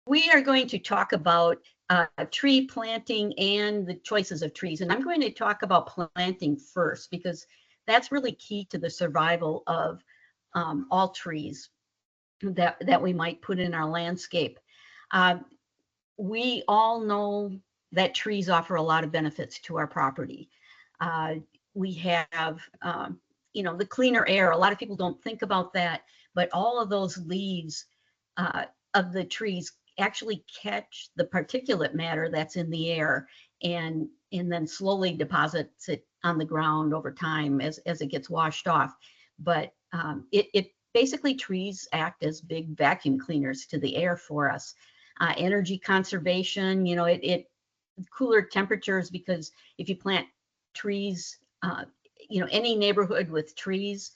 we are going to talk about tree planting and the choices of trees. And I'm going to talk about planting first because that's really key to the survival of all trees that we might put in our landscape. Uh, we all know that trees offer a lot of benefits to our property. Uh, we have, the cleaner air. A lot of people don't think about that, but all of those leaves uh, of the trees actually catch the particulate matter that's in the air and then slowly deposits it on the ground over time as it gets washed off. But it basically, trees act as big vacuum cleaners to the air for us. Energy conservation, it cooler temperatures, because if you plant trees, any neighborhood with trees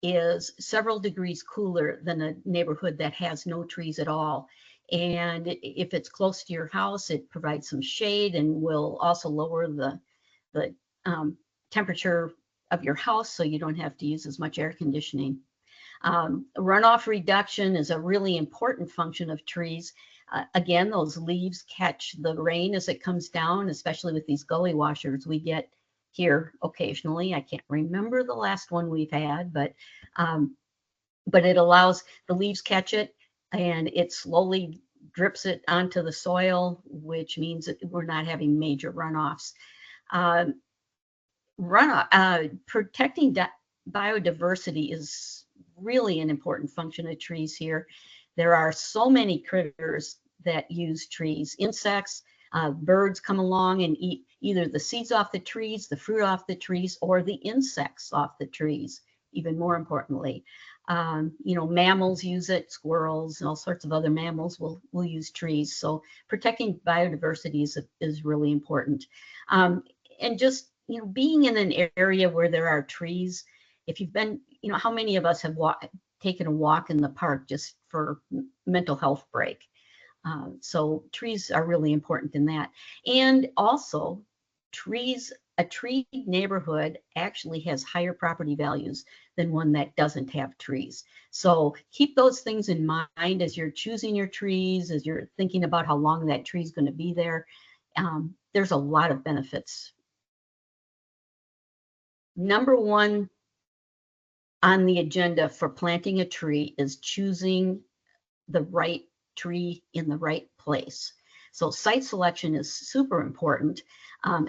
is several degrees cooler than a neighborhood that has no trees at all. And if it's close to your house, it provides some shade and will also lower the temperature of your house, so you don't have to use as much air conditioning. Runoff reduction is a really important function of trees. Again, those leaves catch the rain as it comes down, especially with these gully washers we get here occasionally. I can't remember the last one we've had, but it allows the leaves catch it and it slowly drips it onto the soil, which means that we're not having major runoffs. Protecting biodiversity is really an important function of trees here. There are so many critters that use trees. Insects, birds come along and eat either the seeds off the trees, the fruit off the trees, or the insects off the trees, even more importantly. Mammals use it, squirrels, and all sorts of other mammals will use trees. So protecting biodiversity is really important. And just, being in an area where there are trees, if you've been, how many of us have taken a walk in the park just for mental health break? So trees are really important in that. And also a tree neighborhood actually has higher property values than one that doesn't have trees. So keep those things in mind as you're choosing your trees, as you're thinking about how long that tree is going to be there. There's a lot of benefits. Number one on the agenda for planting a tree is choosing the right tree in the right place. So site selection is super important,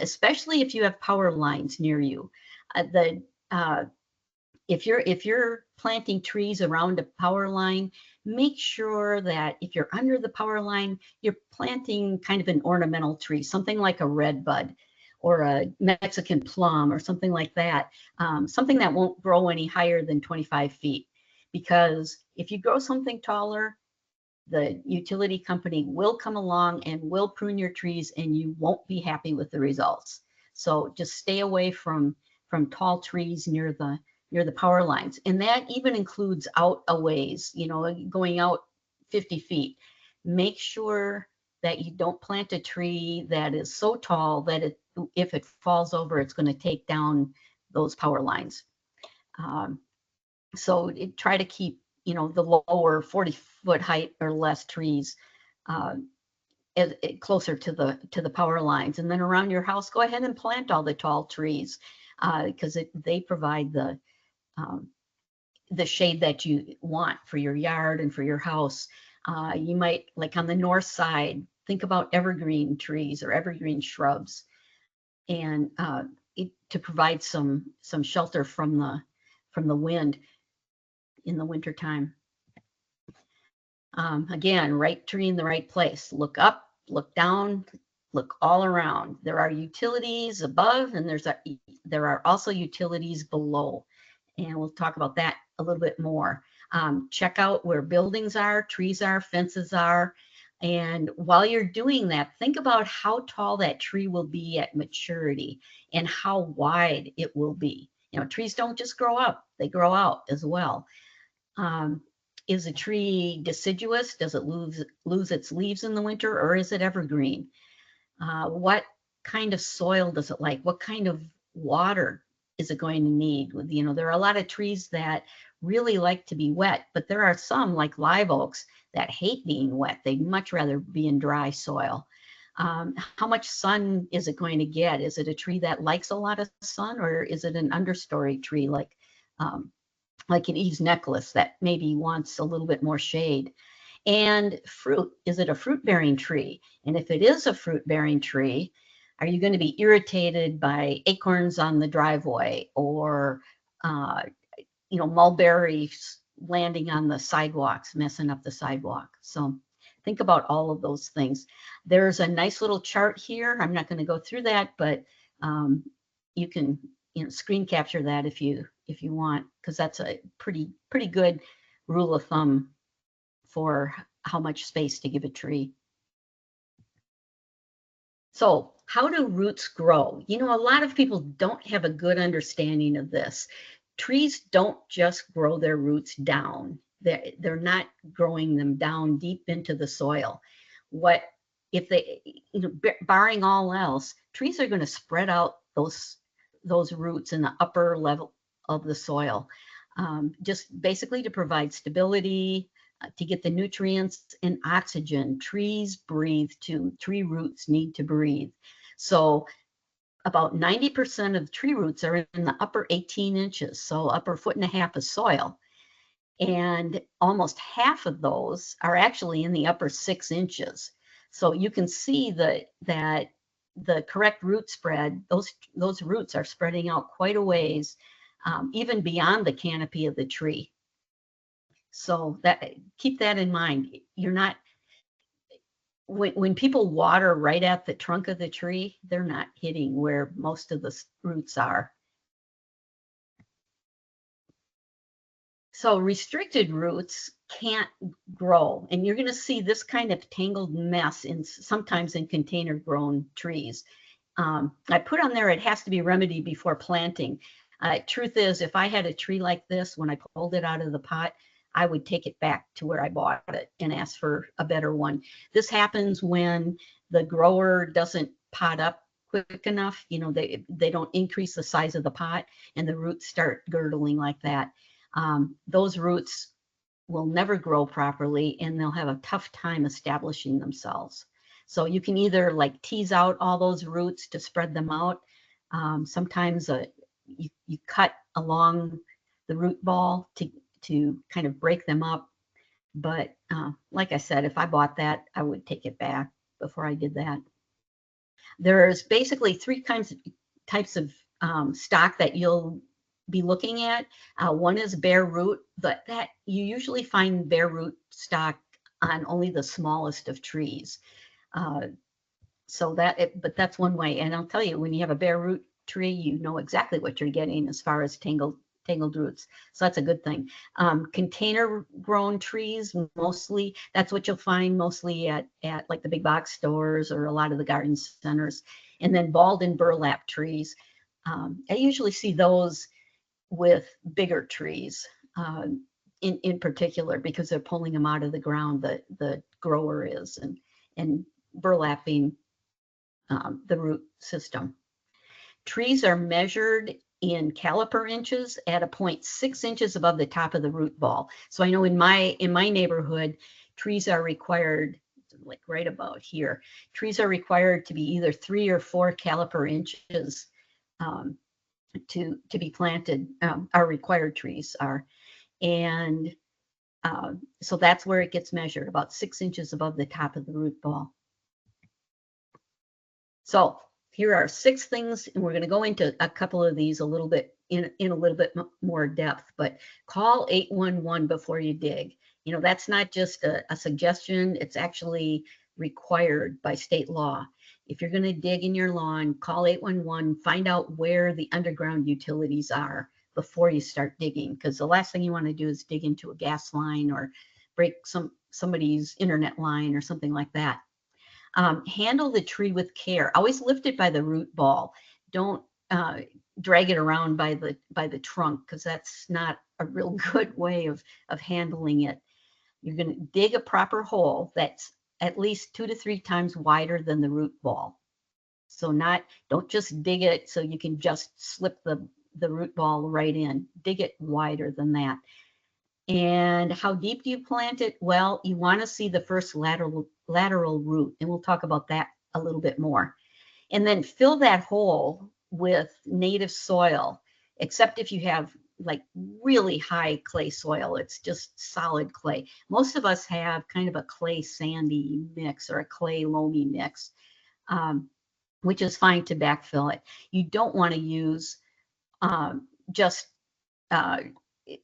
especially if you have power lines near you. If you're planting trees around a power line, make sure that if you're under the power line, you're planting kind of an ornamental tree, something like a red bud or a Mexican plum or something like that, something that won't grow any higher than 25 feet. Because if you grow something taller, the utility company will come along and will prune your trees and you won't be happy with the results. So just stay away from tall trees near the power lines. And that even includes out a ways, going out 50 feet. Make sure that you don't plant a tree that is so tall that if it falls over, it's going to take down those power lines. So try to keep, the lower 40-foot height or less trees closer to the power lines. And then around your house, go ahead and plant all the tall trees because they provide the shade that you want for your yard and for your house. You might, like on the north side, think about evergreen trees or evergreen shrubs, and to provide some shelter from the wind in the wintertime. Again, right tree in the right place. Look up, look down, look all around. There are utilities above, and there are also utilities below. And we'll talk about that a little bit more. Check out where buildings are, trees are, fences are. And while you're doing that, think about how tall that tree will be at maturity and how wide it will be. Trees don't just grow up, they grow out as well. Is a tree deciduous? Does it lose its leaves in the winter, or is it evergreen? What kind of soil does it like? What kind of water is it going to need? There are a lot of trees that really like to be wet, but there are some like live oaks that hate being wet. They'd much rather be in dry soil. How much sun is it going to get? Is it a tree that likes a lot of sun, or is it an understory tree like an Eve's necklace that maybe wants a little bit more shade? And fruit, is it a fruit bearing tree? And if it is a fruit bearing tree, are you going to be irritated by acorns on the driveway, or uh, mulberries landing on the sidewalks, messing up the sidewalk? So think about all of those things. There's a nice little chart here. I'm not going to go through that, but you can screen capture that if you want, because that's a pretty good rule of thumb for how much space to give a tree. So how do roots grow? A lot of people don't have a good understanding of this. Trees don't just grow their roots down. They're not growing them down deep into the soil. What if they, barring all else, trees are going to spread out those roots in the upper level of the soil, just basically to provide stability, to get the nutrients and oxygen. Trees breathe too. Tree roots need to breathe. So about 90% of tree roots are in the upper 18 inches, so upper 1.5 feet of soil. And almost half of those are actually in the upper 6 inches. So you can see that the correct root spread, those roots are spreading out quite a ways, even beyond the canopy of the tree. So keep that in mind. You're not, when people water right at the trunk of the tree, they're not hitting where most of the roots are. So restricted roots can't grow, and you're going to see this kind of tangled mess sometimes in container grown trees. I put on there, it has to be remedied before planting. Truth is, if I had a tree like this, when I pulled it out of the pot, I would take it back to where I bought it and ask for a better one. This happens when the grower doesn't pot up quick enough. They don't increase the size of the pot, and the roots start girdling like that. Those roots will never grow properly, and they'll have a tough time establishing themselves. So you can either like tease out all those roots to spread them out. Sometimes you cut along the root ball to kind of break them up. But like I said, if I bought that, I would take it back before I did that. There's basically three types of stock that you'll be looking at. One is bare root, but that you usually find bare root stock on only the smallest of trees. But that's one way. And I'll tell you, when you have a bare root tree, you know exactly what you're getting as far as tangled roots. So that's a good thing. Container grown trees, mostly, that's what you'll find mostly at like the big box stores or a lot of the garden centers. And then balled and burlap trees. I usually see those with bigger trees in particular, because they're pulling them out of the ground, the grower is, and burlapping the root system. Trees are measured in caliper inches at a point 6 inches above the top of the root ball. So I know in my neighborhood, trees are required, like right about here, trees are required to be either 3 or 4 caliper inches to be planted. Our required trees are, and so that's where it gets measured, about 6 inches above the top of the root ball. So here are 6 things, and we're going to go into a couple of these a little bit in a little bit more depth. But call 811 before you dig. That's not just a suggestion; it's actually required by state law. If you're going to dig in your lawn, call 811. Find out where the underground utilities are before you start digging, because the last thing you want to do is dig into a gas line or break somebody's internet line or something like that. Handle the tree with care. Always lift it by the root ball. Don't drag it around by the trunk, because that's not a real good way of handling it. You're going to dig a proper hole that's at least 2 to 3 times wider than the root ball. So don't just dig it so you can just slip the root ball right in. Dig it wider than that. And how deep do you plant it? Well, you want to see the first lateral root, and we'll talk about that a little bit more. And then fill that hole with native soil, except if you have like really high clay soil. It's just solid clay. Most of us have kind of a clay sandy mix or a clay loamy mix, which is fine to backfill it. You don't want to use just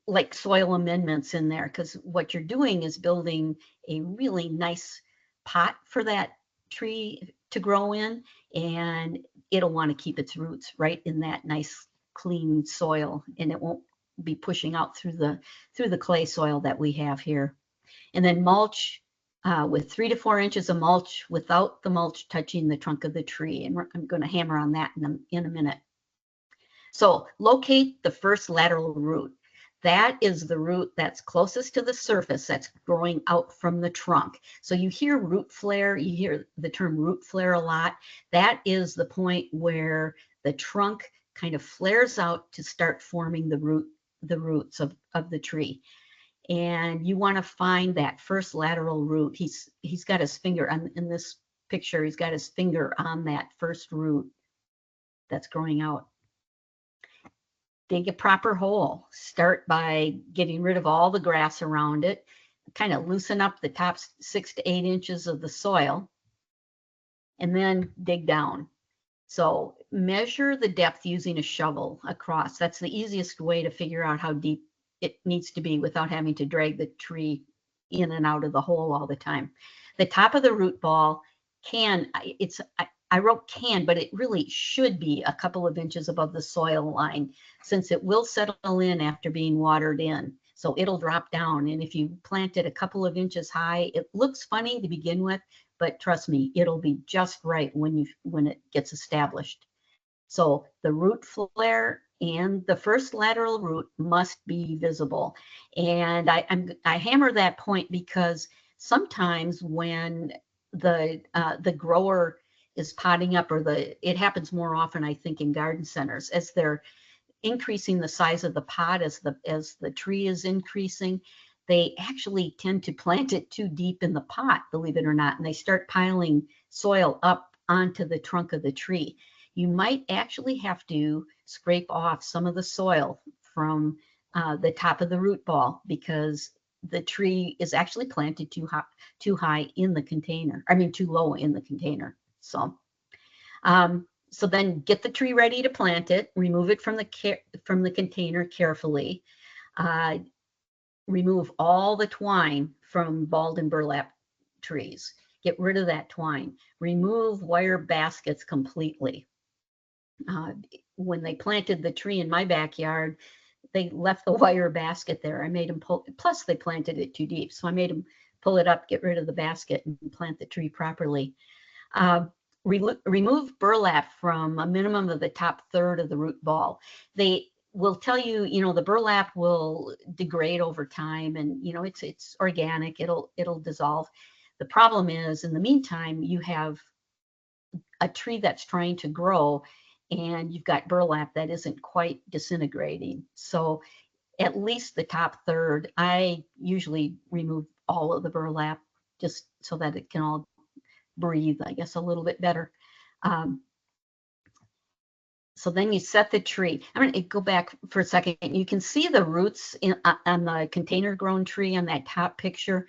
like soil amendments in there, because what you're doing is building a really nice pot for that tree to grow in, and it'll want to keep its roots right in that nice clean soil, and it won't be pushing out through the clay soil that we have here. And then mulch with 3 to 4 inches of mulch without the mulch touching the trunk of the tree, and I'm going to hammer on that in a minute. So locate the first lateral root. That is the root that's closest to the surface, that's growing out from the trunk. So you hear root flare, you hear the term root flare a lot. That is the point where the trunk kind of flares out to start forming the roots of the tree. And you want to find that first lateral root. He's got his finger in this picture, he's got his finger on that first root that's growing out. Dig a proper hole. Start by getting rid of all the grass around it. Kind of loosen up the top 6 to 8 inches of the soil, and then dig down. So measure the depth using a shovel across. That's the easiest way to figure out how deep it needs to be without having to drag the tree in and out of the hole all the time. The top of the root ball I wrote can, but it really should be a couple of inches above the soil line, since it will settle in after being watered in. So it'll drop down. And if you plant it a couple of inches high, it looks funny to begin with, but trust me, it'll be just right when it gets established. So the root flare and the first lateral root must be visible. And I hammer that point because sometimes when the grower is potting up, or it happens more often, I think, in garden centers, as they're increasing the size of the pot as the tree is increasing, they actually tend to plant it too deep in the pot, believe it or not, and they start piling soil up onto the trunk of the tree. You might actually have to scrape off some of the soil from the top of the root ball, because the tree is actually planted too high in the container. I mean, too low in the container. So then get the tree ready to plant it. Remove it from the container carefully. Remove all the twine from balled and burlap trees. Get rid of that twine. Remove wire baskets completely. When they planted the tree in my backyard, they left the wire basket there. I made them pull, plus they planted it too deep. So I made them pull it up, get rid of the basket, and plant the tree properly. Remove burlap from a minimum of the top third of the root ball. They will tell you, the burlap will degrade over time, and it's organic. It'll dissolve. The problem is, in the meantime, you have a tree that's trying to grow, and you've got burlap that isn't quite disintegrating. So at least the top third, I usually remove all of the burlap just so that it can all breathe, I guess, a little bit better. So then you set the tree. I'm going to go back for a second. You can see the roots on the container grown tree on that top picture.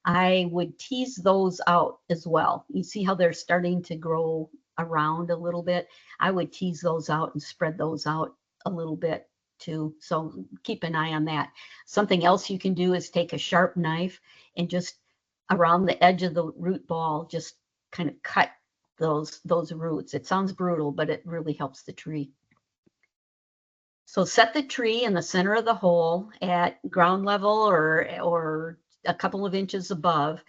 I would tease those out as well. You see how they're starting to grow around a little bit? I would tease those out and spread those out a little bit too. So keep an eye on that. Something else you can do is take a sharp knife and just around the edge of the root ball, just kind of cut those roots. It sounds brutal, but it really helps the tree. So set the tree in the center of the hole at ground level or a couple of inches above.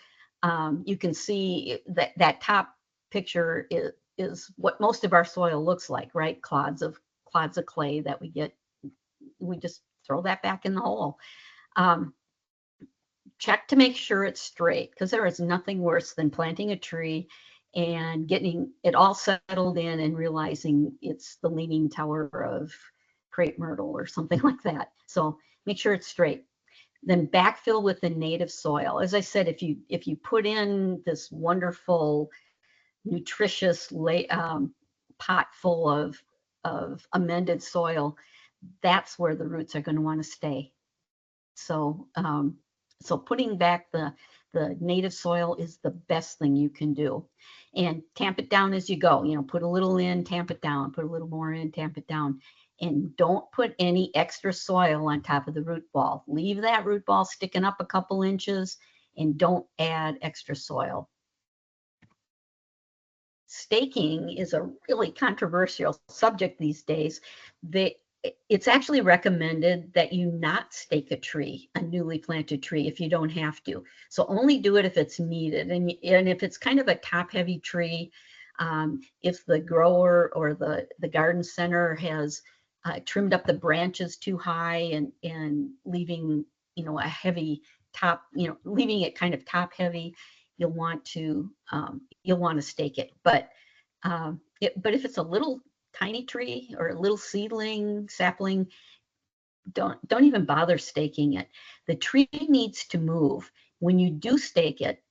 You can see that top picture is what most of our soil looks like, right? Clods of clay that we get. We just throw that back in the hole. Check to make sure it's straight, because there is nothing worse than planting a tree and getting it all settled in and realizing it's the Leaning Tower of crepe myrtle or something like that. So make sure it's straight. Then backfill with the native soil. As I said, if you put in this wonderful, nutritious pot full of amended soil, that's where the roots are going to want to stay. So so putting back the native soil is the best thing you can do. And tamp it down as you go. You know, put a little in, tamp it down, put a little more in, tamp it down. And don't put any extra soil on top of the root ball. Leave that root ball sticking up a couple inches and don't add extra soil. Staking is a really controversial subject these days. It's actually recommended that you not stake a tree, a newly planted tree, if you don't have to. So only do it if it's needed. And if it's kind of a top-heavy tree, if the grower or the garden center has trimmed up the branches too high and leaving, you know, a heavy top, you know, leaving it kind of top-heavy, you'll want to stake it. But if it's a little tiny tree or a little seedling, sapling, don't even bother staking it. The tree needs to move. When you do stake it,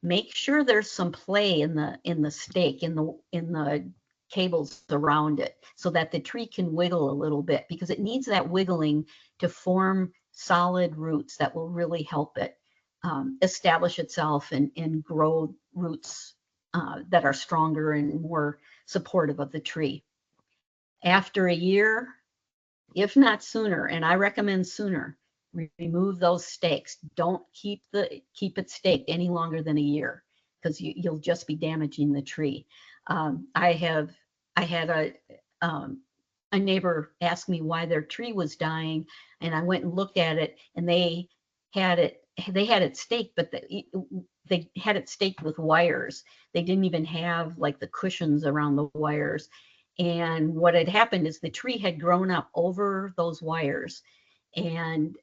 make sure there's some play in the stake, in the cables around it, so that the tree can wiggle a little bit, because it needs that wiggling to form solid roots that will really help it establish itself and grow roots that are stronger and more supportive of the tree. After a year, if not sooner, and I recommend sooner, remove those stakes. Don't keep it staked any longer than a year, because you'll just be damaging the tree. I had a neighbor ask me why their tree was dying, and I went and looked at it, and they had it staked, but they had it staked with wires. They didn't even have like the cushions around the wires. And what had happened is the tree had grown up over those wires, and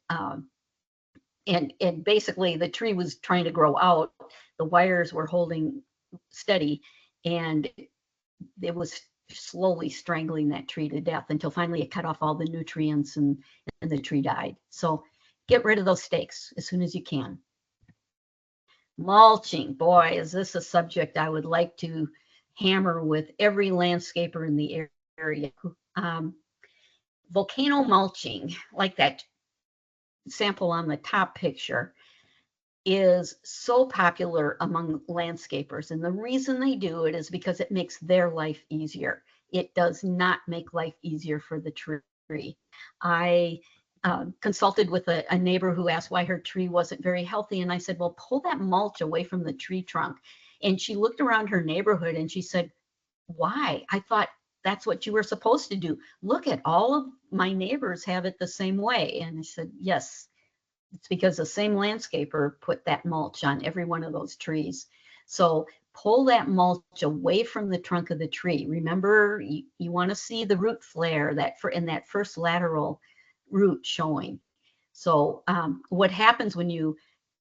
basically the tree was trying to grow out. The wires were holding steady, and it was slowly strangling that tree to death until finally it cut off all the nutrients and the tree died. So get rid of those stakes as soon as you can. Mulching, boy, is this a subject I would like to hammer with every landscaper in the area. Volcano mulching, like that sample on the top picture, is so popular among landscapers. And the reason they do it is because it makes their life easier. It does not make life easier for the tree. I consulted with a neighbor who asked why her tree wasn't very healthy. And I said, well, pull that mulch away from the tree trunk. And she looked around her neighborhood and she said, why? I thought that's what you were supposed to do. Look at all of my neighbors have it the same way. And I said, yes, it's because the same landscaper put that mulch on every one of those trees. So pull that mulch away from the trunk of the tree. Remember, you want to see the root flare in that first lateral root showing. So what happens when you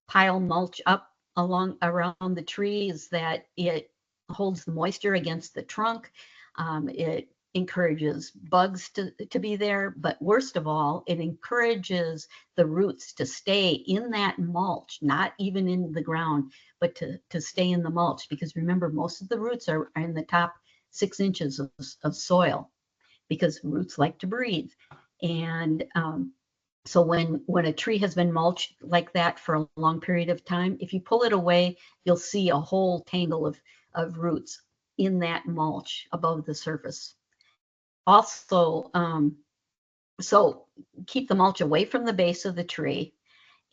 pile mulch up around the tree is that it holds the moisture against the trunk. It encourages bugs to be there, but worst of all, it encourages the roots to stay in that mulch, not even in the ground, but to stay in the mulch, because remember, most of the roots are in the top 6 inches of soil, because roots like to breathe. And so when a tree has been mulched like that for a long period of time, if you pull it away, you'll see a whole tangle of roots in that mulch above the surface. Also, so keep the mulch away from the base of the tree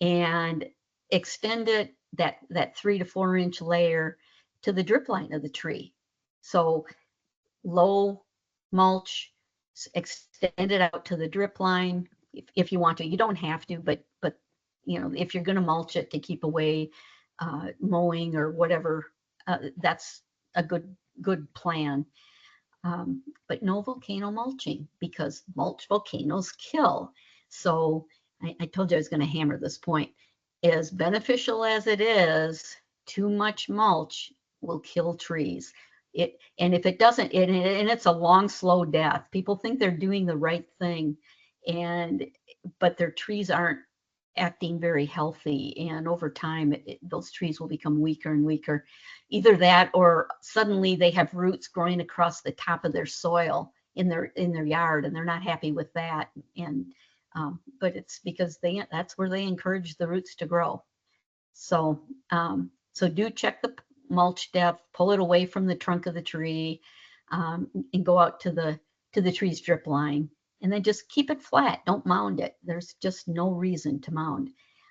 and extend it, that 3 to 4 inch layer, to the drip line of the tree. So low mulch, extend it out to the drip line if you want to. You don't have to, but you know, if you're going to mulch it to keep away mowing or whatever, that's a good plan. But no volcano mulching, because volcanoes kill. So I told you I was going to hammer this point. As beneficial as it is, too much mulch will kill trees. And if it doesn't, and it's a long, slow death. People think they're doing the right thing, but their trees aren't acting very healthy, and over time those trees will become weaker and weaker. Either that, or suddenly they have roots growing across the top of their soil in their yard, and they're not happy with that. And but it's because that's where they encourage the roots to grow. So so do check the mulch depth, pull it away from the trunk of the tree, and go out to the tree's drip line, and then just keep it flat. Don't mound it. There's just no reason to mound.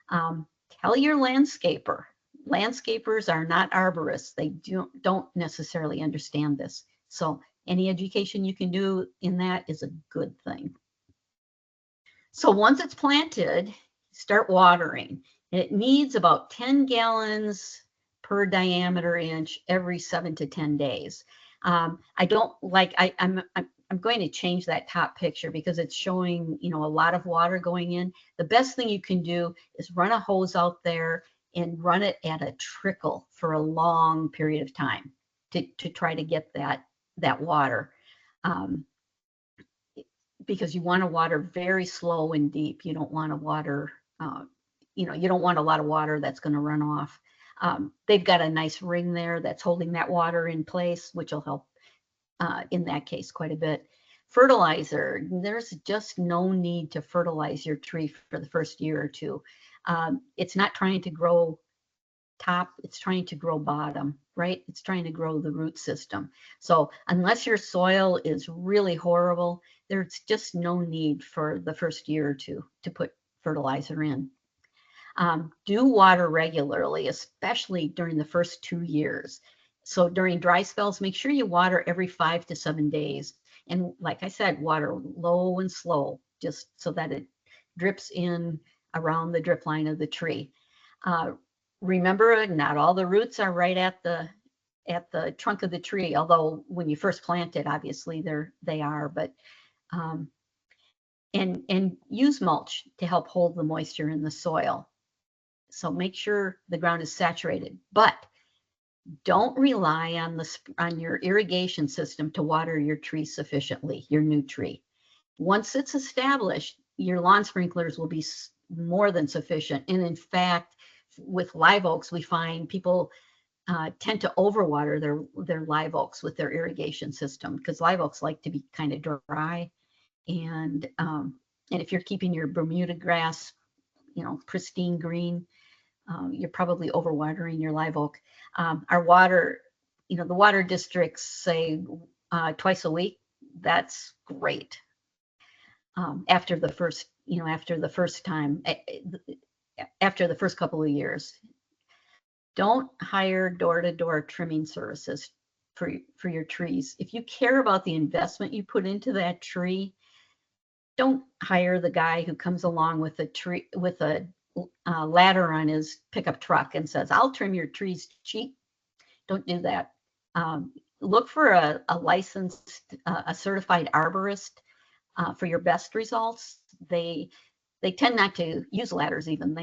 Tell your landscaper. Landscapers are not arborists. They don't necessarily understand this. So any education you can do in that is a good thing. So once it's planted, start watering. And it needs about 10 gallons per diameter inch every 7 to 10 days. I don't like, I'm going to change that top picture because it's showing, a lot of water going in. The best thing you can do is run a hose out there and run it at a trickle for a long period of time to try to get that water. Because you want to water very slow and deep. You don't want to water, you don't want a lot of water that's going to run off. They've got a nice ring there that's holding that water in place, which will help in that case quite a bit. Fertilizer, there's just no need to fertilize your tree for the first year or two. It's not trying to grow top, it's trying to grow bottom, right? It's trying to grow the root system. So unless your soil is really horrible, there's just no need for the first year or two to put fertilizer in. Do water regularly, especially during the first 2 years. So during dry spells, make sure you water every 5 to 7 days. And like I said, water low and slow, just so that it drips in around the drip line of the tree. Remember, not all the roots are right at the trunk of the tree, although when you first plant it, obviously they are, but and use mulch to help hold the moisture in the soil. So make sure the ground is saturated, but don't rely on your irrigation system to water your tree sufficiently, your new tree. Once it's established, your lawn sprinklers will be more than sufficient. And in fact, with live oaks, we find people tend to overwater their live oaks with their irrigation system, because live oaks like to be kind of dry. And if you're keeping your Bermuda grass, pristine green, you're probably overwatering your live oak. Our water, the water districts say twice a week. That's great. After the first time, after the first couple of years. Don't hire door-to-door trimming services for your trees. If you care about the investment you put into that tree, don't hire the guy who comes along with a ladder on his pickup truck and says, "I'll trim your trees cheap." Don't do that. Look for a licensed, a certified arborist for your best results. They tend not to use ladders even.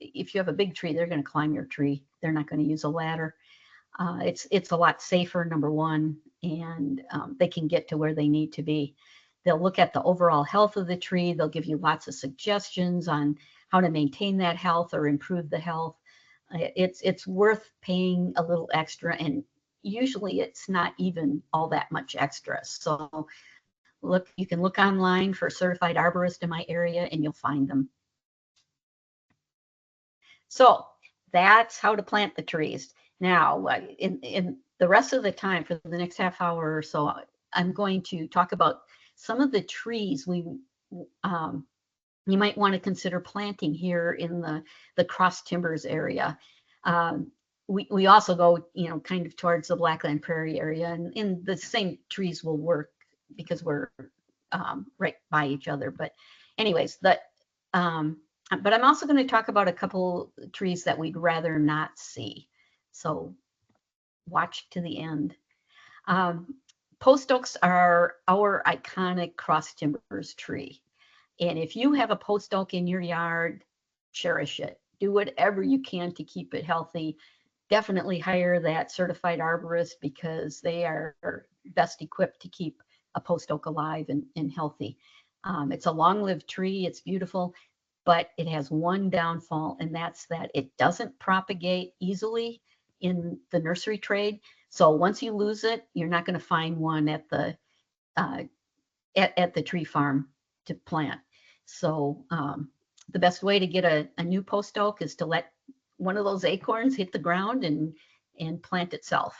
If you have a big tree, they're going to climb your tree. They're not going to use a ladder. It's a lot safer, number one, and they can get to where they need to be. They'll look at the overall health of the tree. They'll give you lots of suggestions on how to maintain that health or improve the health. It's worth paying a little extra, and usually it's not even all that much extra. So you can look online for a certified arborist in my area, and you'll find them. So that's how to plant the trees. Now, in the rest of the time, for the next half hour or so, I'm going to talk about some of the trees you might want to consider planting here in the Cross Timbers area. We also go, kind of towards the Blackland Prairie area, and the same trees will work because we're right by each other. But anyways, but I'm also going to talk about a couple trees that we'd rather not see. So watch to the end. Post oaks are our iconic cross timbers tree. And if you have a post oak in your yard, cherish it. Do whatever you can to keep it healthy. Definitely hire that certified arborist, because they are best equipped to keep a post oak alive and healthy. It's a long-lived tree. It's beautiful. but it has one downfall, and that's that it doesn't propagate easily in the nursery trade. So once you lose it, you're not going to find one at the uh, at the tree farm to plant. So the best way to get a new post oak is to let one of those acorns hit the ground and plant itself.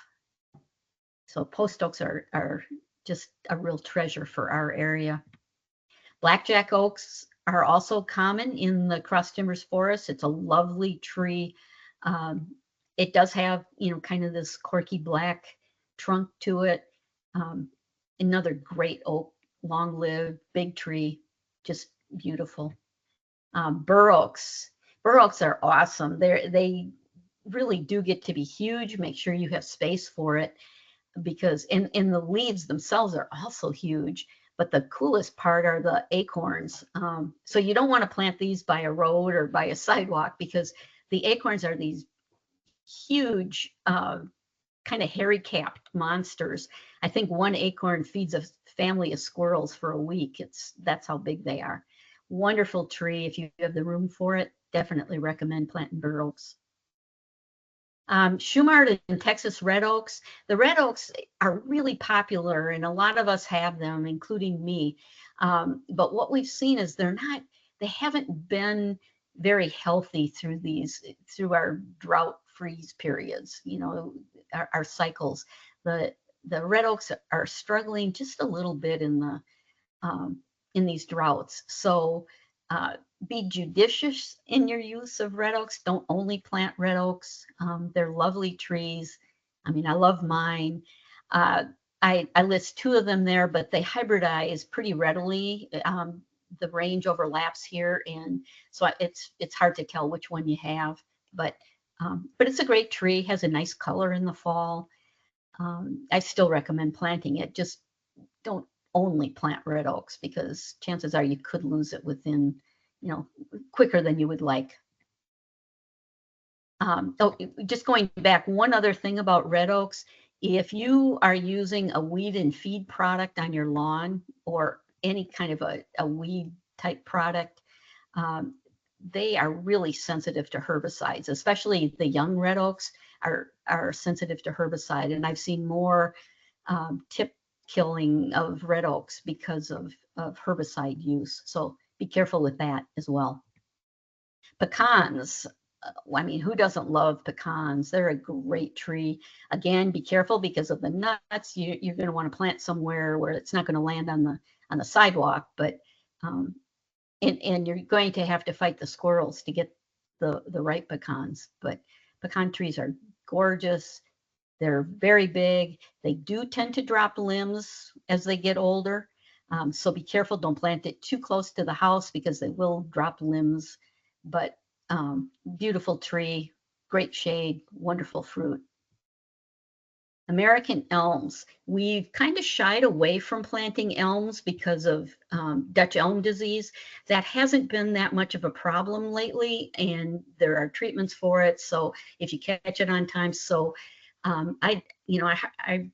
So post oaks are just a real treasure for our area. Blackjack oaks are also common in the cross timbers forest. It's a lovely tree. Um, it does have, kind of this corky black trunk to it. Um, Another great oak, long-lived, big tree, just beautiful. Bur oaks. Bur oaks are awesome. They really do get to be huge. Make sure you have space for it because and the leaves themselves are also huge. But the coolest part are the acorns. So you don't want to plant these by a road or by a sidewalk because the acorns are these huge, kind of hairy capped monsters. I think one acorn feeds a family of squirrels for a week. That's how big they are. Wonderful tree. If you have the room for it, definitely recommend planting bur oaks. Shumard and Texas red oaks. The red oaks are really popular, and a lot of us have them, including me. But what we've seen is they haven't been very healthy through our drought freeze periods, our cycles. The red oaks are struggling just a little bit in these droughts. So be judicious in your use of red oaks. Don't only plant red oaks. They're lovely trees. I mean, I love mine. I list two of them there, but they hybridize pretty readily. The range overlaps here, and so it's hard to tell which one you have. But it's a great tree. Has a nice color in the fall. I still recommend planting it. Just don't only plant red oaks because chances are you could lose it within, quicker than you would like. Just going back, one other thing about red oaks, if you are using a weed and feed product on your lawn or any kind of a weed type product, they are really sensitive to herbicides, especially the young red oaks are sensitive to herbicide. And I've seen more tip killing of red oaks because of herbicide use. So be careful with that as well. Pecans. I mean, who doesn't love pecans? They're a great tree. Again, be careful because of the nuts. You're going to want to plant somewhere where it's not going to land on the sidewalk, but and you're going to have to fight the squirrels to get the right pecans. But pecan trees are gorgeous. They're very big. They do tend to drop limbs as they get older. So be careful. Don't plant it too close to the house because they will drop limbs. But beautiful tree, great shade, wonderful fruit. American elms. We've kind of shied away from planting elms because of Dutch elm disease. That hasn't been that much of a problem lately, and there are treatments for it. So if you catch it on time, I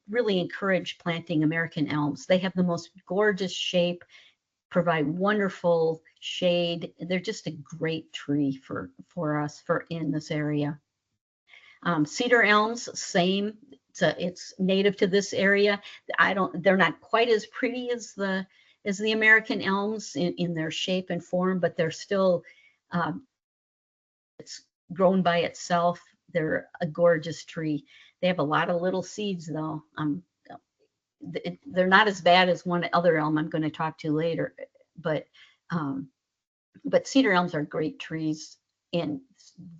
really encourage planting American elms. They have the most gorgeous shape, provide wonderful shade. They're just a great tree for us in this area. Cedar elms, same. It's native to this area. They're not quite as pretty as the American elms in their shape and form, but they're still, it's grown by itself. They're a gorgeous tree. They have a lot of little seeds though. They're not as bad as one other elm I'm going to talk to later, but cedar elms are great trees and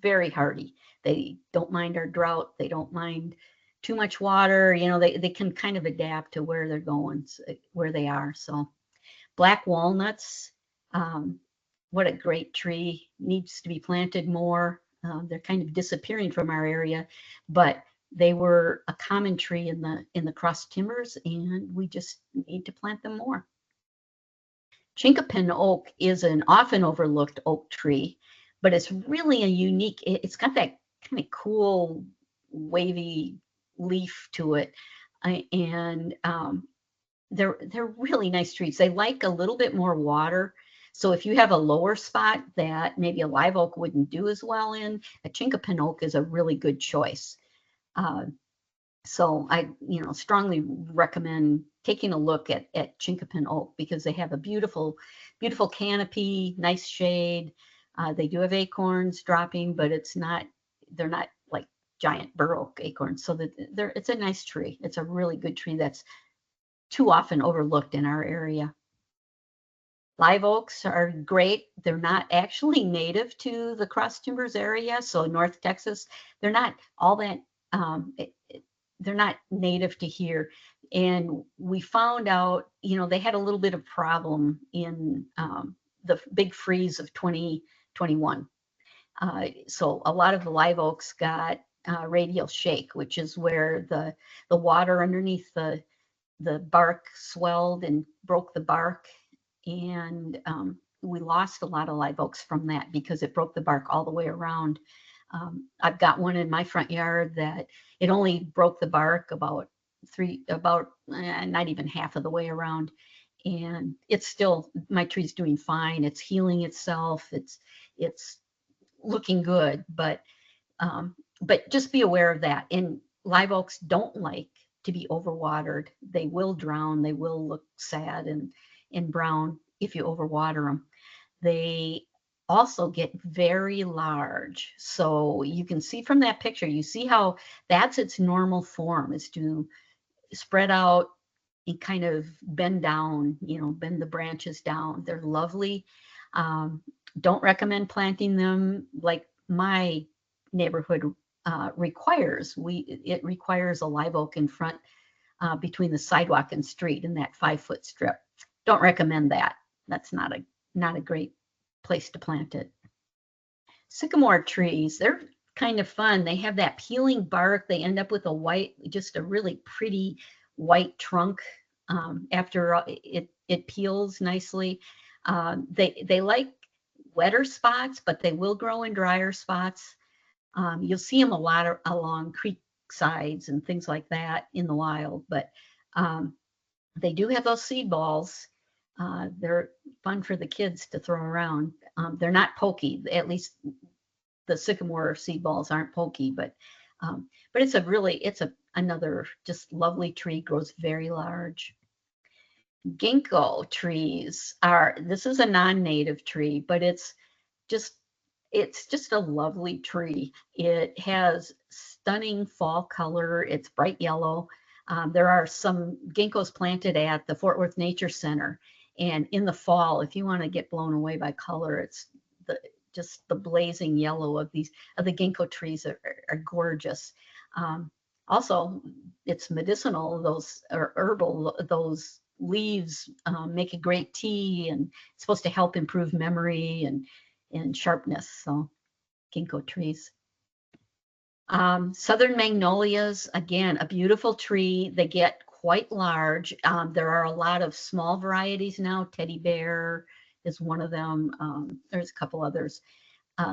very hardy. They don't mind our drought. They don't mind too much water. They can kind of adapt to where they're going, where they are. So black walnuts, what a great tree, needs to be planted more. They're kind of disappearing from our area, but they were a common tree in the cross timbers, and we just need to plant them more. Chinkapin oak is an often overlooked oak tree, but it's really a unique, it's got that kind of cool wavy leaf to it. And they're really nice trees. They like a little bit more water. So if you have a lower spot that maybe a live oak wouldn't do as well in, a chinkapin oak is a really good choice. So I, strongly recommend taking a look at chinkapin oak because they have a beautiful, beautiful canopy, nice shade. They do have acorns dropping, but they're not like giant bur oak acorns. So that it's a nice tree. It's a really good tree that's too often overlooked in our area. Live oaks are great. They're not actually native to the Cross Timbers area. So North Texas, they're not all that, they're not native to here. And we found out, they had a little bit of problem in the big freeze of 2021. So a lot of the live oaks got radial shake, which is where the water underneath the bark swelled and broke the bark. And we lost a lot of live oaks from that because it broke the bark all the way around. I've got one in my front yard that it only broke the bark about not even half of the way around. And it's still, my tree's doing fine. It's healing itself. It's looking good, but just be aware of that. And live oaks don't like to be overwatered. They will drown. They will look sad and brown if you overwater them. They also get very large. So you can see from that picture, you see how that's its normal form, is to spread out and kind of bend down, bend the branches down. They're lovely. Don't recommend planting them like my neighborhood requires. It requires a live oak in front between the sidewalk and street in that 5-foot strip. Don't recommend that. That's not a great place to plant it. Sycamore trees, they're kind of fun. They have that peeling bark. They end up with just a really pretty white trunk after it peels nicely. They like wetter spots, but they will grow in drier spots. You'll see them a lot along creek sides and things like that in the wild, but they do have those seed balls. They're fun for the kids to throw around. They're not pokey, at least the sycamore seed balls aren't pokey, but it's another just lovely tree, grows very large. Ginkgo trees this is a non-native tree, but it's just a lovely tree. It has stunning fall color. It's bright yellow. There are some ginkgos planted at the Fort Worth Nature Center. And in the fall, if you want to get blown away by color, it's just the blazing yellow of the ginkgo trees are gorgeous. Also, it's medicinal. Those are herbal. Those leaves make a great tea, and it's supposed to help improve memory and sharpness. So, ginkgo trees. Southern magnolias, again, a beautiful tree. They get quite large. There are a lot of small varieties now. Teddy Bear is one of them. There's a couple others.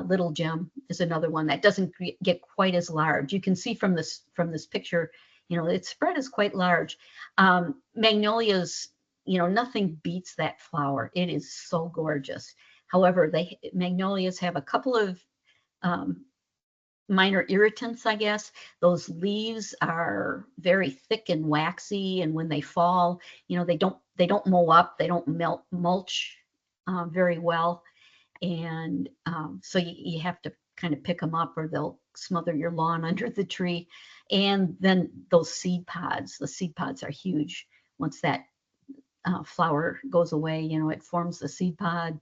Little Gem is another one that doesn't get quite as large. You can see from this picture, its spread is quite large. Magnolias, nothing beats that flower. It is so gorgeous. However, magnolias have a couple of minor irritants, I guess. Those leaves are very thick and waxy, and when they fall, they don't mow up, they don't mulch very well, and so you have to kind of pick them up, or they'll smother your lawn under the tree. And then those seed pods, the seed pods are huge. Once that flower goes away, it forms the seed pod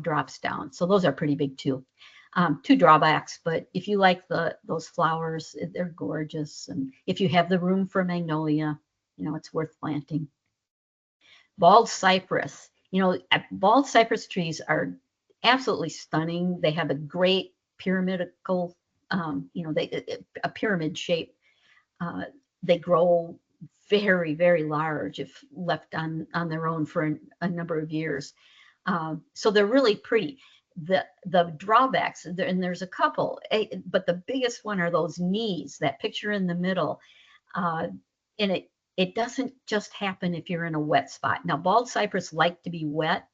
drops down. So those are pretty big too. Two drawbacks, but if you like those flowers, they're gorgeous. And if you have the room for magnolia, it's worth planting. Bald cypress. Bald cypress trees are absolutely stunning. They have a great pyramidical, a pyramid shape. They grow very, very large if left on their own for a number of years. So they're really pretty. The drawbacks, and there's a couple, but the biggest one are those knees, that picture in the middle. And it doesn't just happen if you're in a wet spot. Now, bald cypress like to be wet,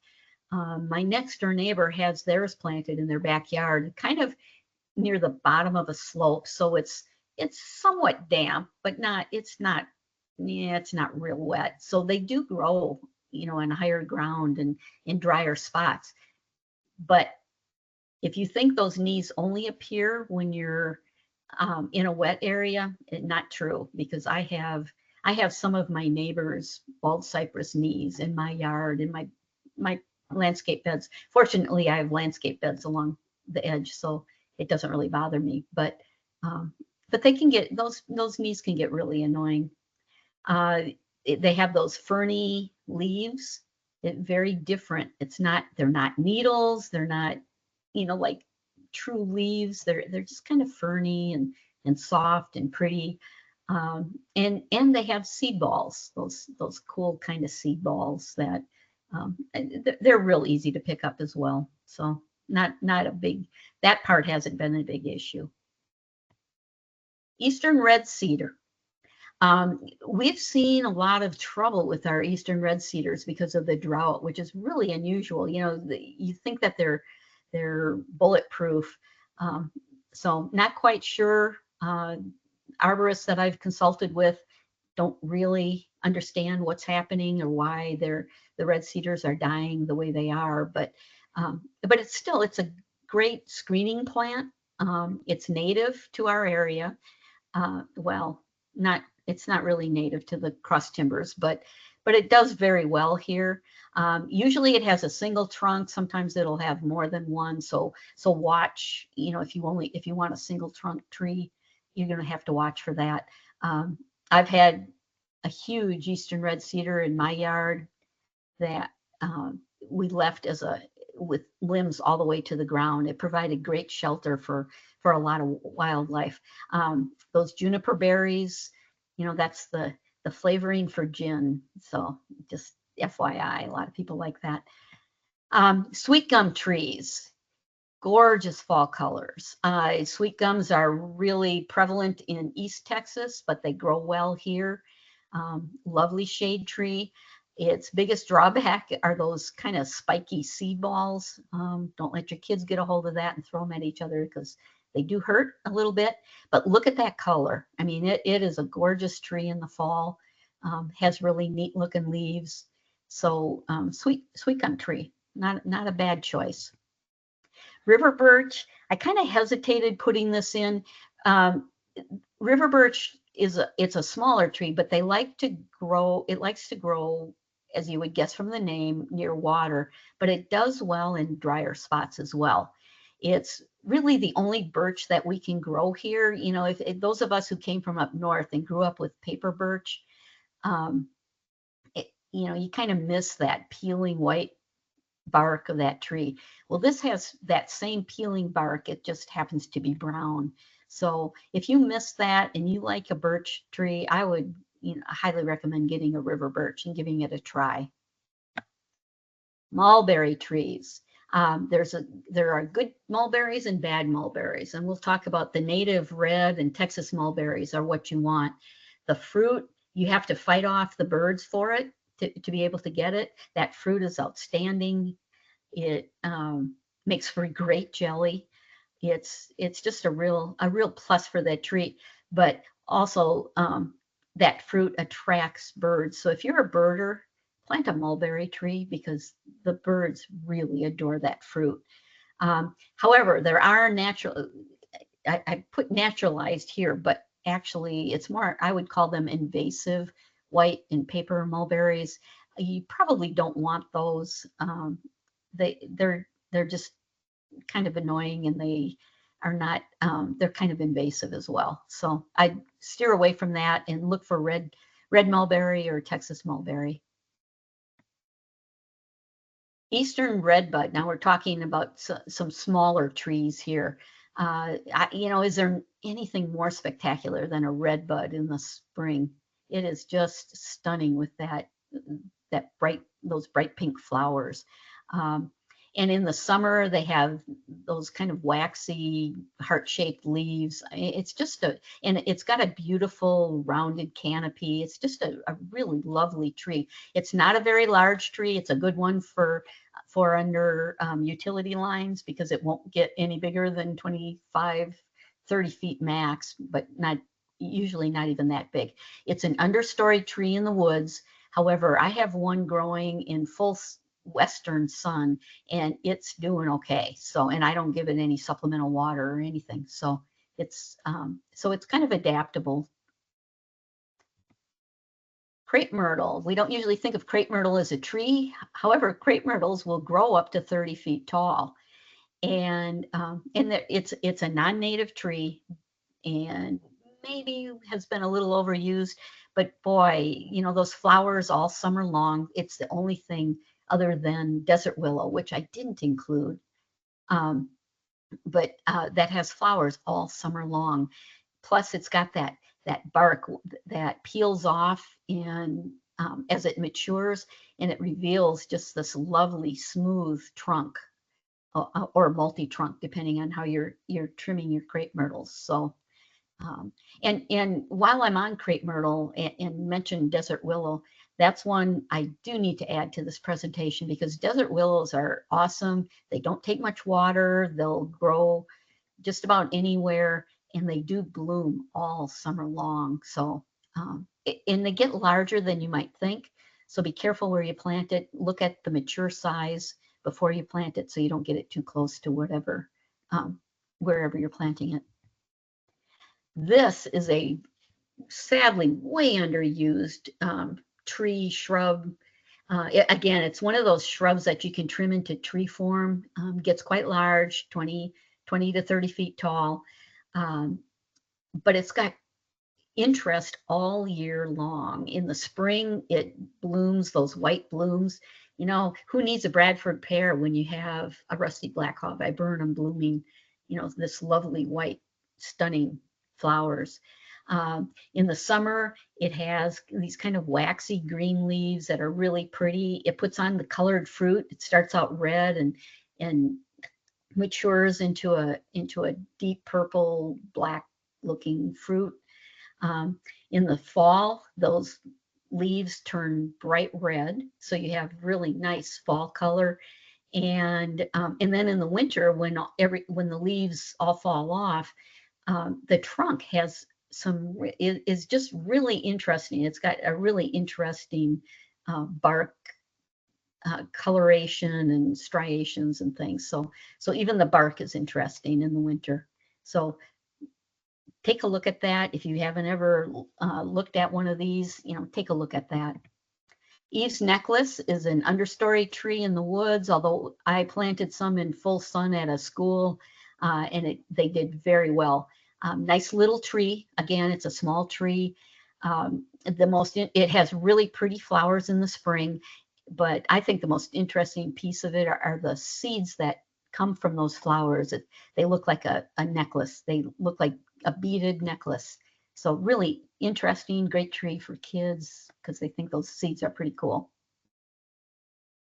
My next door neighbor has theirs planted in their backyard, kind of near the bottom of a slope, so it's somewhat damp, but it's not real wet. So they do grow, on higher ground and in drier spots. But if you think those knees only appear when you're in a wet area, not true, because I have some of my neighbors' bald cypress knees in my yard, in my landscape beds. Fortunately, I have landscape beds along the edge, so it doesn't really bother me. Um, but they can get those knees can get really annoying. Uh, they have those ferny leaves. Very different. They're not needles. They're not, like true leaves. They're just kind of ferny and soft and pretty. And they have seed balls. Those cool kind of seed balls that they're real easy to pick up as well. So not a big, that part hasn't been a big issue. Eastern red cedar. We've seen a lot of trouble with our eastern red cedars because of the drought, which is really unusual. You think that they're bulletproof. So not quite sure. Arborists that I've consulted with don't really understand what's happening or why the red cedars are dying the way they are. But it's a great screening plant. It's native to our area. Well, it's not really native to the cross timbers, but it does very well here. Usually it has a single trunk. Sometimes it'll have more than one. So watch, if you want a single trunk tree, you're going to have to watch for that. I've had a huge eastern red cedar in my yard that we left with limbs all the way to the ground. It provided great shelter for a lot of wildlife. Those juniper berries, that's the flavoring for gin. So just FYI, a lot of people like that. Sweet gum trees, gorgeous fall colors. Sweet gums are really prevalent in East Texas, but they grow well here. Lovely shade tree. Its biggest drawback are those kind of spiky seed balls. Don't let your kids get a hold of that and throw them at each other because they do hurt a little bit. But look at that color. I mean, it is a gorgeous tree in the fall. Has really neat looking leaves. So sweet gum tree, not a bad choice. River birch, I kind of hesitated putting this in. River birch it's a smaller tree, but it likes to grow, as you would guess from the name, near water, but it does well in drier spots as well. It's really the only birch that we can grow here. If those of us who came from up north and grew up with paper birch, you kind of miss that peeling white bark of that tree. Well, this has that same peeling bark. It just happens to be brown. So if you miss that and you like a birch tree, I would highly recommend getting a river birch and giving it a try. Mulberry trees. There are good mulberries and bad mulberries, and we'll talk about the native red and Texas mulberries are what you want. The fruit, you have to fight off the birds for it to be able to get it. That fruit is outstanding. It makes for great jelly. It's just a real plus for that tree, but also that fruit attracts birds. So if you're a birder, plant a mulberry tree because the birds really adore that fruit. However, there are I put naturalized here, but actually it's more, I would call them invasive white and paper mulberries. You probably don't want those. They're just kind of annoying, and they are not, they're kind of invasive as well. So I steer away from that and look for red mulberry or Texas mulberry. Eastern redbud. Now we're talking about some smaller trees here. Is there anything more spectacular than a redbud in the spring? It is just stunning with those bright pink flowers. And in the summer, they have those kind of waxy, heart-shaped leaves. It's just and it's got a beautiful rounded canopy. It's just a really lovely tree. It's not a very large tree. It's a good one for for under utility lines because it won't get any bigger than 25, 30 feet max, but not usually not even that big. It's an understory tree in the woods. However, I have one growing in full western sun and it's doing okay. So, and I don't give it any supplemental water or anything. So it's kind of adaptable. Crepe myrtle. We don't usually think of crepe myrtle as a tree. However, crepe myrtles will grow up to 30 feet tall. And it's a non-native tree and maybe has been a little overused, but boy, you know, those flowers all summer long. It's the only thing other than desert willow, which I didn't include, but that has flowers all summer long. Plus it's got that bark that peels off and as it matures, and it reveals just this lovely smooth trunk or multi-trunk, depending on how you're trimming your crepe myrtles. So and while I'm on crepe myrtle and mentioned desert willow, that's one I do need to add to this presentation because desert willows are awesome. They don't take much water. They'll grow just about anywhere, and they do bloom all summer long. So, and they get larger than you might think. So be careful where you plant it. Look at the mature size before you plant it so you don't get it too close to whatever, wherever you're planting it. This is a sadly way underused tree shrub. Again, it's one of those shrubs that you can trim into tree form. Gets quite large, 20 to 30 feet tall, but it's got interest all year long. In the spring, it blooms, those white blooms. You know, who needs a Bradford pear when you have a rusty black viburnum blooming, you know, this lovely white, stunning flowers. In the summer, it has these kind of waxy green leaves that are really pretty. It puts on the colored fruit. It starts out red and matures into a deep purple, black looking fruit. In the fall, those leaves turn bright red, so you have really nice fall color. And then in the winter, when the leaves all fall off, the trunk has is just really interesting. It's got a really interesting bark coloration and striations and things. So even the bark is interesting in the winter. So take a look at that. If you haven't ever looked at one of these, you know, take a look at that. Eve's necklace is an understory tree in the woods, although I planted some in full sun at a school and they did very well. Nice little tree. Again, it's a small tree. It has really pretty flowers in the spring, but I think the most interesting piece of it are the seeds that come from those flowers. They look like a necklace. They look like a beaded necklace. So really interesting, great tree for kids because they think those seeds are pretty cool.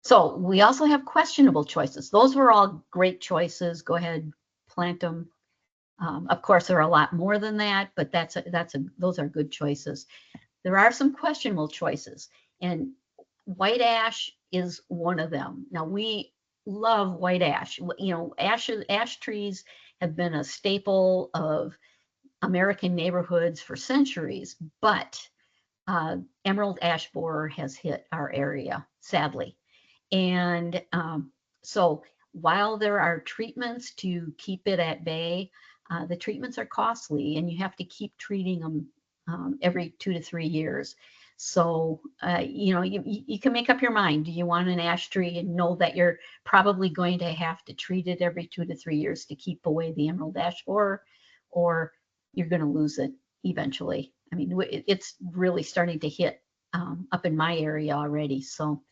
So we also have questionable choices. Those were all great choices. Go ahead, plant them. Of course, there are a lot more than that, but those are good choices. There are some questionable choices, and white ash is one of them. Now we love white ash. You know, ash trees have been a staple of American neighborhoods for centuries, but emerald ash borer has hit our area, sadly. And so while there are treatments to keep it at bay, the treatments are costly and you have to keep treating them every 2 to 3 years. So, you know, you can make up your mind. Do you want an ash tree and know that you're probably going to have to treat it every 2 to 3 years to keep away the emerald ash borer, or you're going to lose it eventually. I mean, it's really starting to hit up in my area already. So,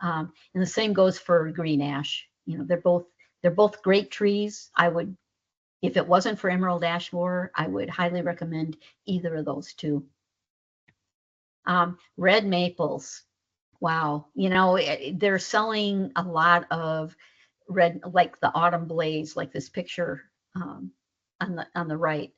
and the same goes for green ash. You know, they're both great trees. I would, if it wasn't for emerald ash borer, I would highly recommend either of those two. Red maples. Wow. You know, they're selling a lot of red, like the autumn blaze, like this picture on the right.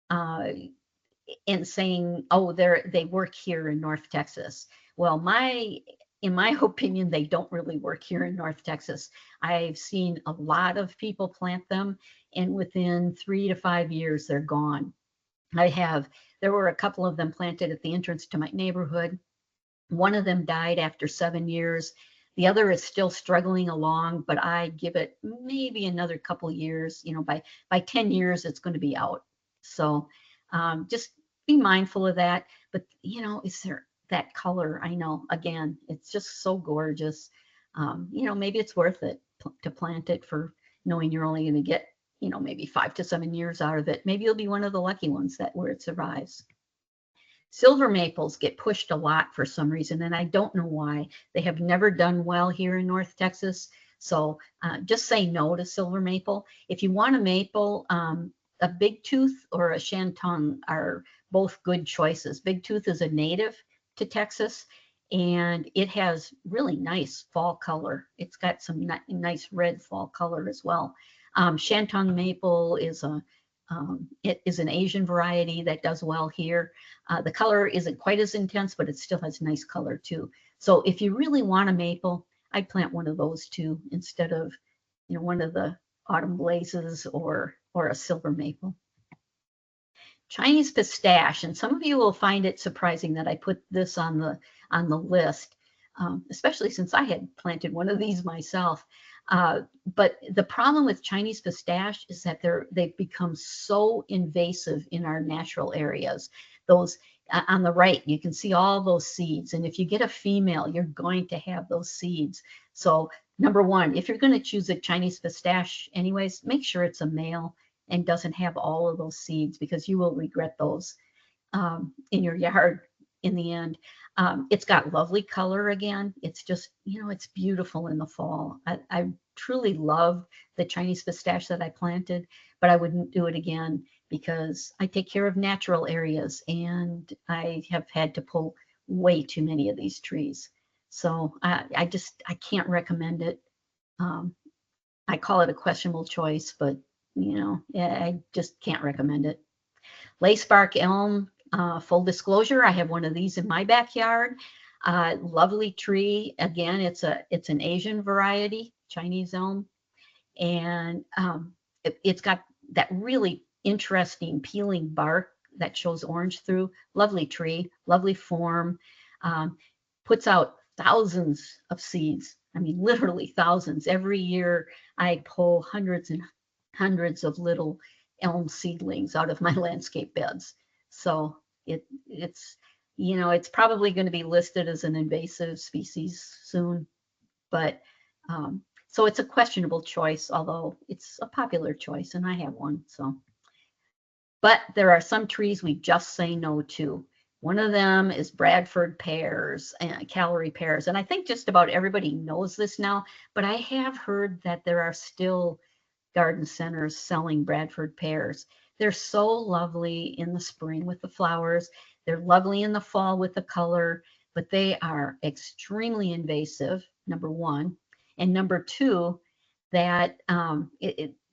And saying, oh, they work here in North Texas. Well, my in my opinion, they don't really work here in North Texas. I've seen a lot of people plant them, and within 3 to 5 years, they're gone. There were a couple of them planted at the entrance to my neighborhood. One of them died after 7 years. The other is still struggling along, but I give it maybe another couple years. By 10 years, it's going to be out. So just be mindful of that. But, is there that color? I know, again, it's just so gorgeous. Maybe it's worth it to plant it, for knowing you're only going to get, maybe 5 to 7 years out of it. Maybe you'll be one of the lucky ones where it survives. Silver maples get pushed a lot for some reason, and I don't know why. They have never done well here in North Texas. So just say no to silver maple. If you want a maple, a big tooth or a shantung are both good choices. Big tooth is a native to Texas, and it has really nice fall color. It's got some nice red fall color as well. Shantung maple is it is an Asian variety that does well here. The color isn't quite as intense, but it still has nice color too. So if you really want a maple, I'd plant one of those too, instead of one of the autumn blazes or a silver maple. Chinese pistache, and some of you will find it surprising that I put this on the list, especially since I had planted one of these myself. But the problem with Chinese pistache is that they've become so invasive in our natural areas. Those on the right, you can see all those seeds. And if you get a female, you're going to have those seeds. So number one, if you're going to choose a Chinese pistache anyways, make sure it's a male and doesn't have all of those seeds, because you will regret those in your yard in the end. It's got lovely color again. It's just, it's beautiful in the fall. I truly love the Chinese pistache that I planted, but I wouldn't do it again because I take care of natural areas, and I have had to pull way too many of these trees. So I can't recommend it. I call it a questionable choice, but I just can't recommend it. Lace bark elm, full disclosure, I have one of these in my backyard. Lovely tree. Again, it's an Asian variety, Chinese elm, and it's got that really interesting peeling bark that shows orange through. Lovely tree, lovely form. Puts out thousands of seeds. I mean, literally thousands. Every year I pull hundreds and hundreds of little elm seedlings out of my landscape beds. So it's probably going to be listed as an invasive species soon, but so it's a questionable choice, although it's a popular choice, and I have one. But there are some trees we just say no to. One of them is Bradford pears and Callery pears, and I think just about everybody knows this now, but I have heard that there are still garden centers selling Bradford pears. They're so lovely in the spring with the flowers. They're lovely in the fall with the color, but they are extremely invasive, number one. And number two, that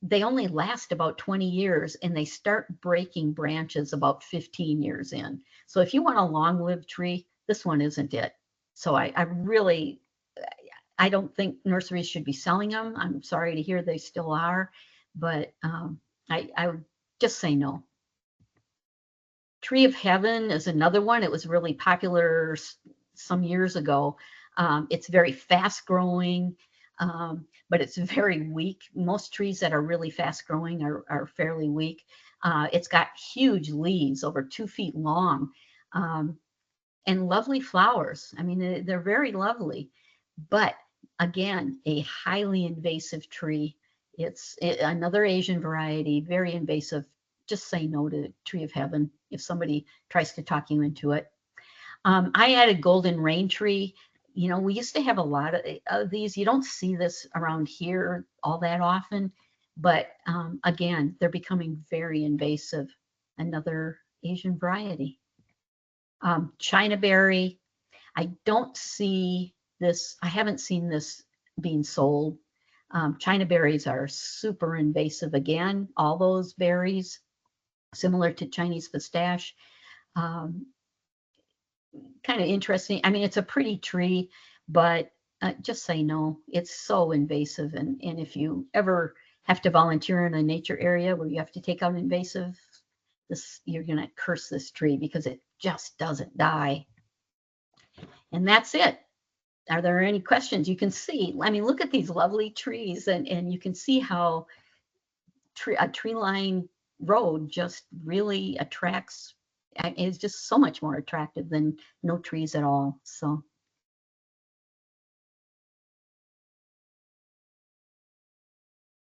they only last about 20 years, and they start breaking branches about 15 years in. So if you want a long-lived tree, this one isn't it. So I don't think nurseries should be selling them. I'm sorry to hear they still are, but I would just say no. Tree of Heaven is another one. It was really popular some years ago. It's very fast growing, but it's very weak. Most trees that are really fast growing are fairly weak. It's got huge leaves, over 2 feet long, and lovely flowers. I mean, they're very lovely, but again, a highly invasive tree. It's another Asian variety, very invasive. Just say no to Tree of Heaven if somebody tries to talk you into it. I added golden rain tree. We used to have a lot of these. You don't see this around here all that often, but again, they're becoming very invasive. Another Asian variety. Chinaberry. I don't see this. I haven't seen this being sold. China berries are super invasive again. All those berries, similar to Chinese pistache. Kind of interesting. I mean, it's a pretty tree, but just say no. It's so invasive. And if you ever have to volunteer in a nature area where you have to take out invasive, you're going to curse this tree because it just doesn't die. And that's it. Are there any questions? You can see, I mean, look at these lovely trees, and you can see how a tree-lined road just really attracts, is just so much more attractive than no trees at all. So